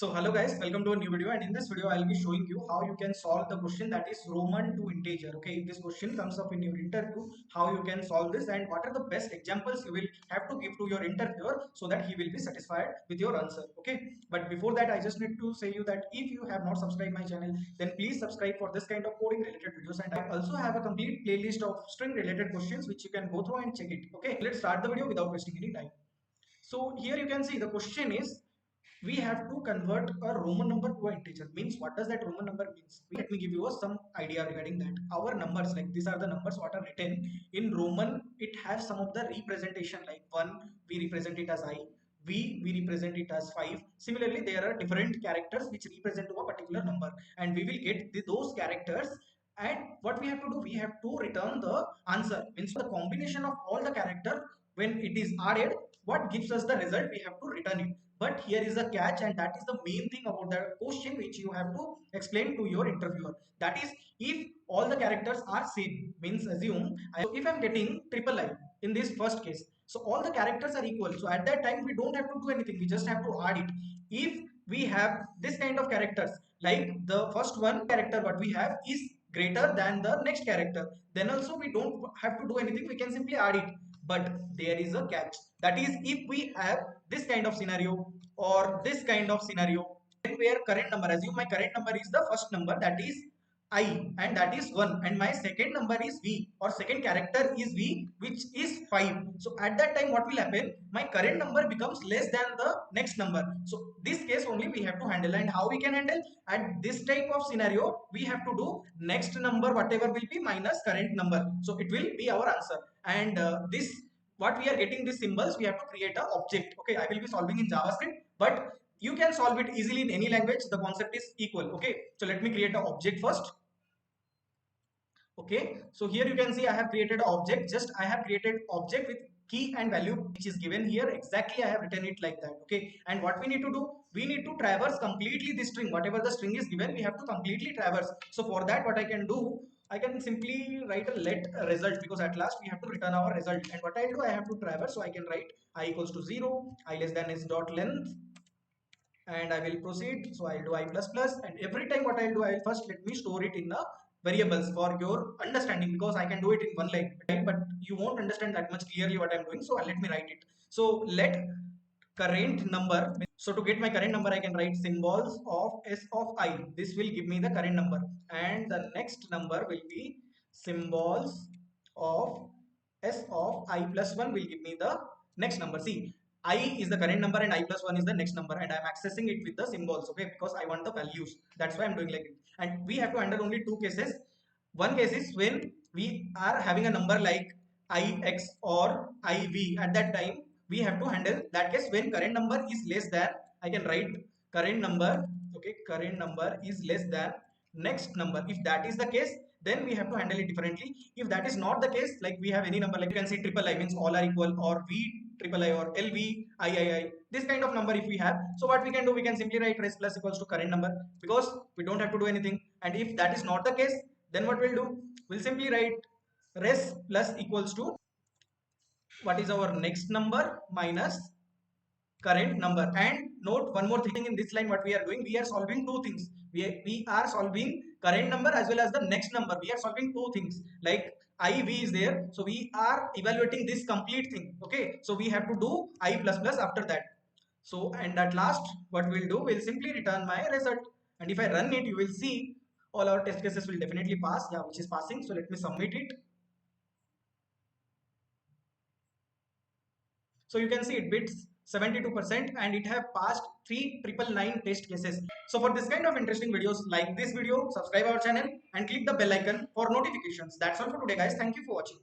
So hello guys, welcome to a new video, and in this video I'll be showing you how you can solve the question that is Roman to integer. Okay, if this question comes up in your interview, how you can solve this and what are the best examples you will have to give to your interviewer so that he will be satisfied with your answer. Okay, but before that I just need to say you that if you have not subscribed my channel, then please subscribe for this kind of coding related videos, and I also have a complete playlist of string related questions which you can go through and check it. Okay, let's start the video without wasting any time. So here you can see the question is we have to convert a Roman number to an integer. Means what does that Roman number means? Let me give you some idea regarding that. Our numbers, like these are the numbers what are written in Roman. It has some of the representation, like 1 we represent it as I, we represent it as 5. Similarly, there are different characters which represent to a particular number, and we will get those characters. And what we have to do, we have to return the answer. Means the combination of all the character, when it is added, what gives us the result, we have to return it. But here is a catch, and that is the main thing about the question which you have to explain to your interviewer. That is, if all the characters are same, means assume if I'm getting triple I in this first case, so all the characters are equal. So at that time we don't have to do anything, we just have to add it. If we have this kind of characters, like the first one character what we have is greater than the next character, then also we don't have to do anything, we can simply add it. But there is a catch, that is if we have this kind of scenario or this kind of scenario, where current number, assume my current number is the first number, that is I, and that is 1, and my second number is V, or second character is V, which is 5. So at that time what will happen, my current number becomes less than the next number. So this case only we have to handle. And how we can handle at this type of scenario, we have to do next number whatever will be minus current number, so it will be our answer. And this what we are getting these symbols, we have to create a object. Okay, I will be solving in JavaScript, but you can solve it easily in any language, the concept is equal. Okay, so let me create an object first. Okay, so here you can see I have created an object. Just I have created object with key and value which is given here, exactly I have written it like that. Okay, and what we need to do, we need to traverse completely the string, whatever the string is given, we have to completely traverse. So for that what I can do, I can simply write a let result, because at last we have to return our result. And what I'll do, I have to traverse, so I can write I equals to 0, I less than is dot length, and I will proceed. So I'll do I plus plus, and every time what I'll do, I'll first let me store it in the variables for your understanding, because I can do it in one line, right? But you won't understand that much clearly what I'm doing. So let me write it. So let current number. So to get my current number, I can write symbols of s of I. This will give me the current number, and the next number will be symbols of s of I plus 1 will give me the next number. See, I is the current number and I plus 1 is the next number, and I'm accessing it with the symbols. Okay, because I want the values, that's why I'm doing like it. And we have to handle only two cases. One case is when we are having a number like ix or iv, at that time we have to handle that case when current number is less than, I can write current number. Okay, current number is less than next number. If that is the case, then we have to handle it differently. If that is not the case, like we have any number, like you can see triple I means all are equal, or v triple I, or lv I, this kind of number if we have, so what we can do, we can simply write res plus equals to current number, because we don't have to do anything. And if that is not the case, then what we'll do, we'll simply write res plus equals to what is our next number minus current number. And note one more thing, in this line what we are doing, we are solving two things. We are solving current number as well as the next number. We are solving two things, like iv is there, so we are evaluating this complete thing. Okay, so we have to do I plus plus after that. So, and at last what we'll do, we'll simply return my result. And if I run it, you will see all our test cases will definitely pass. Yeah, which is passing. So let me submit it. So you can see it bits 72% and it have passed 3999 test cases. So for this kind of interesting videos like this video, subscribe our channel and click the bell icon for notifications. That's all for today guys. Thank you for watching.